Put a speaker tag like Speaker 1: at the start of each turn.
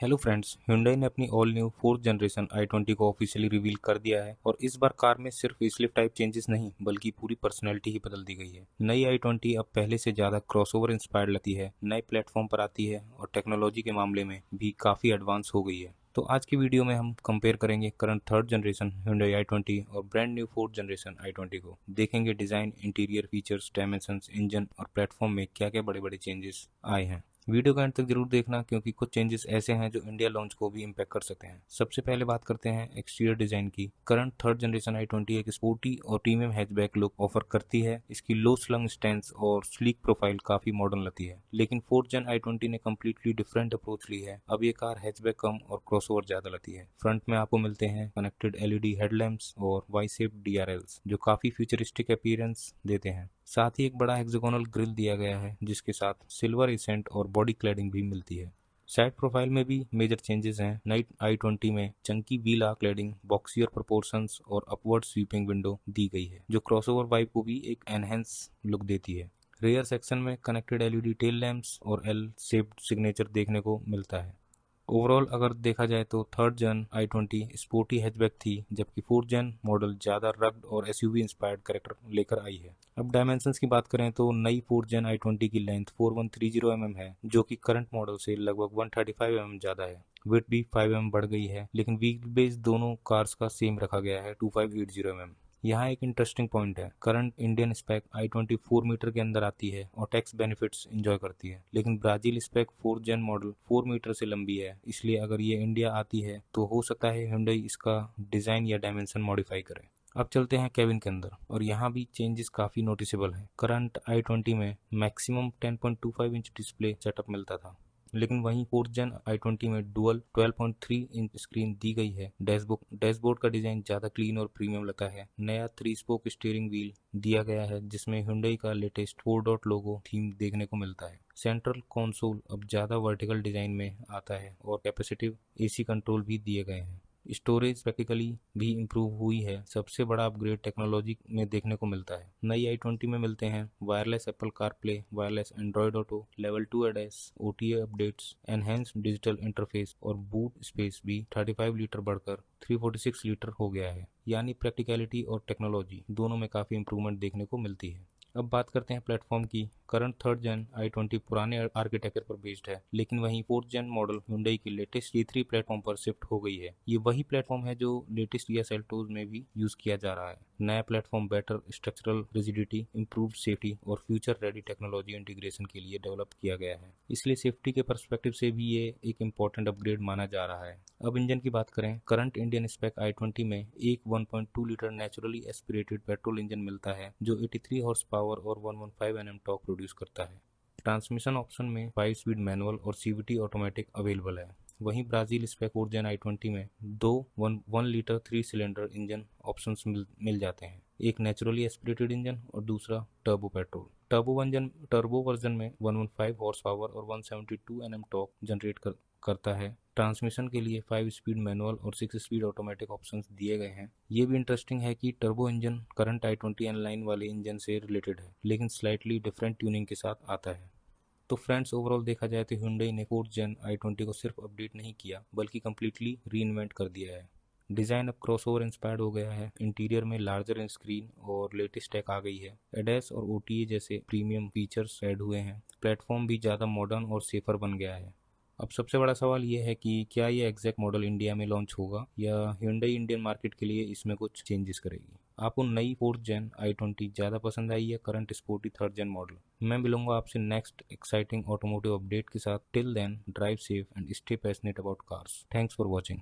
Speaker 1: Hello friends, Hyundai ने अपनी all new fourth generation i20 को ऑफिशियली रिवील कर दिया है और इस बार कार में सिर्फ फेसलिफ्ट टाइप चेंजेस नहीं बल्कि पूरी पर्सनैलिटी ही बदल दी गई है। नई i20 अब पहले से ज़्यादा क्रॉसओवर इंस्पायर्ड लगती है, नए प्लेटफॉर्म पर आती है और टेक्नोलॉजी के मामले में भी काफ़ी एडवांस हो गई है। तो आज की वीडियो में हम कंपेयर करेंगे current third generation Hyundai i20 और brand new fourth generation i20 को। देखेंगे design, interior features, dimensions, engine और प्लेटफॉर्म में क्या क्या बड़े बड़े चेंजेस आए हैं। वीडियो का अंत तक जरूर देखना क्योंकि कुछ चेंजेस ऐसे हैं जो इंडिया लॉन्च को भी इम्पैक्ट कर सकते हैं। सबसे पहले बात करते हैं एक्सटीरियर डिजाइन की। करंट थर्ड जनरेशन i20 एक स्पोर्टी और प्रीमियम हैचबैक लुक ऑफर करती है। इसकी लो स्लंग स्टैंड और स्लीक प्रोफाइल काफी मॉडर्न लगती है, लेकिन फोर्थ जन i20 ने कम्प्लीटली डिफरेंट अप्रोच ली है। अब ये कार हैचबैक कम और क्रॉसओवर ज्यादा लगती है। फ्रंट में आपको मिलते हैं कनेक्टेड एलईडी हेडलैम्प्स और वाई शेप्ड डीआरएल्स जो काफी फ्यूचरिस्टिक अपीयरेंस देते हैं। साथ ही एक बड़ा हेक्सागोनल ग्रिल दिया गया है जिसके साथ सिल्वर एसेंट और बॉडी क्लैडिंग भी मिलती है। साइड प्रोफाइल में भी मेजर चेंजेस हैं। नई i20 में chunky wheel arch cladding, boxier proportions और अपवर्ड स्वीपिंग विंडो दी गई है जो क्रॉसओवर वाइब को भी एक एनहेंस लुक देती है। रेयर सेक्शन में कनेक्टेड एलईडी टेल लैंप्स और एल शेप्ड सिग्नेचर देखने को मिलता है। ओवरऑल अगर देखा जाए तो थर्ड जन i20 स्पोर्टी हैचबैक थी, जबकि फोर्थ जन मॉडल ज़्यादा रग्ड और एसयूवी इंस्पायर्ड कैरेक्टर लेकर आई है। अब डायमेंशंस की बात करें तो नई फोर्थ जन i20 की लेंथ 4130 mm है जो कि करंट मॉडल से लगभग 135 mm ज़्यादा है। वेट भी 5 mm बढ़ गई है, लेकिन व्हील बेस दोनों कार्स का सेम रखा गया है 2580 mm। यहाँ एक इंटरेस्टिंग पॉइंट है, current Indian spec i20 4 metre के अंदर आती है और टैक्स बेनिफिट्स एंजॉय करती है, लेकिन ब्राजील स्पेक 4 जेन मॉडल 4 मीटर से लंबी है। इसलिए अगर ये इंडिया आती है तो हो सकता है Hyundai इसका डिजाइन या डायमेंशन मॉडिफाई करे। अब चलते हैं केबिन के अंदर और यहाँ भी चेंजेस काफ़ी नोटिसेबल हैं। करंट i20 में मैक्सिमम 10.25 इंच डिस्प्ले सेटअप मिलता था, लेकिन वहीं फोर्थ जन i20 में डुअल 12.3 इंच स्क्रीन दी गई है। डैशबोर्ड का डिजाइन ज़्यादा क्लीन और प्रीमियम लगता है। नया 3 स्पोक स्टीयरिंग व्हील दिया गया है जिसमें Hyundai का लेटेस्ट 4 डॉट लोगो थीम देखने को मिलता है। सेंट्रल कंसोल अब ज़्यादा वर्टिकल डिजाइन में आता है और कैपेसिटिव एसी कंट्रोल भी दिए गए हैं। स्टोरेज प्रैक्टिकली भी इम्प्रूव हुई है। सबसे बड़ा अपग्रेड टेक्नोलॉजी में देखने को मिलता है। नई i20 में मिलते हैं wireless Apple CarPlay, wireless Android auto, level 2 ADAS, OTA updates, enhanced digital interface और बूट स्पेस भी 35 लीटर बढ़कर 346 लीटर हो गया है। यानी प्रैक्टिकलिटी और टेक्नोलॉजी दोनों में काफ़ी इंप्रूवमेंट देखने को मिलती है। अब बात करते हैं प्लेटफॉर्म की। करंट थर्ड जन i20 पुराने आर्किटेक्चर पर बेस्ड है, लेकिन वहीं फोर्थ जन मॉडल Hyundai की लेटेस्ट E3 प्लेटफॉर्म पर शिफ्ट हो गई है। ये वही प्लेटफॉर्म है जो लेटेस्ट Kia Seltos में भी यूज किया जा रहा है। नया platform better structural rigidity, improve safety और फ्यूचर रेडी टेक्नोलॉजी इंटीग्रेशन के लिए डेवलप किया गया है, इसलिए सेफ्टी के परस्पेक्टिव से भी ये एक इम्पोर्टेंट अपग्रेड माना जा रहा है। अब इंजन की बात करें, करंट इंडियन स्पेक i20 में एक 1.2 litre naturally aspirated petrol engine मिलता है जो 83 हॉर्स पावर और 115 Nm टॉर्क प्रोड्यूस करता है। ट्रांसमिशन ऑप्शन में 5 स्पीड मैनुअल और सीवीटी ऑटोमेटिक अवेलेबल है। वहीं ब्राजील स्पेक फोर्थ जन i20 में दो 1 लीटर 3 सिलेंडर इंजन ऑप्शंस मिल जाते हैं, एक नेचुरली एस्पिरेटेड इंजन और दूसरा टर्बो पेट्रोल। टर्बो वर्जन में 115 हॉर्स पावर और 172 Nm टॉर्क जनरेट करता है। ट्रांसमिशन के लिए 5 स्पीड मैनुअल और 6 स्पीड ऑटोमेटिक ऑप्शंस दिए गए हैं। ये भी इंटरेस्टिंग है कि turbo engine current i20 N line वाले इंजन से रिलेटेड है, लेकिन स्लाइटली डिफरेंट ट्यूनिंग के साथ आता है। तो फ्रेंड्स, ओवरऑल देखा जाए तो Hyundai ने फोर्थ जन i20 को सिर्फ अपडेट नहीं किया बल्कि कम्प्लीटली री इन्वेंट कर दिया है। डिज़ाइन अब क्रॉसओवर इंस्पायर्ड हो गया है। इंटीरियर में लार्जर स्क्रीन और लेटेस्ट टेक आ गई है। एडएस और ओटीए जैसे प्रीमियम फीचर्स ऐड हुए हैं। प्लेटफॉर्म भी ज़्यादा मॉडर्न और सेफर बन गया है। अब सबसे बड़ा सवाल ये है कि क्या ये एग्जैक्ट मॉडल इंडिया में लॉन्च होगा या Hyundai इंडियन मार्केट के लिए इसमें कुछ चेंजेस करेगी। आपको नई फोर्थ जन i20 ज़्यादा पसंद आई है current sporty third gen model? मैं मिलूंगा आपसे नेक्स्ट एक्साइटिंग ऑटोमोटिव अपडेट के साथ। Till then drive safe and stay passionate about cars. Thanks for watching.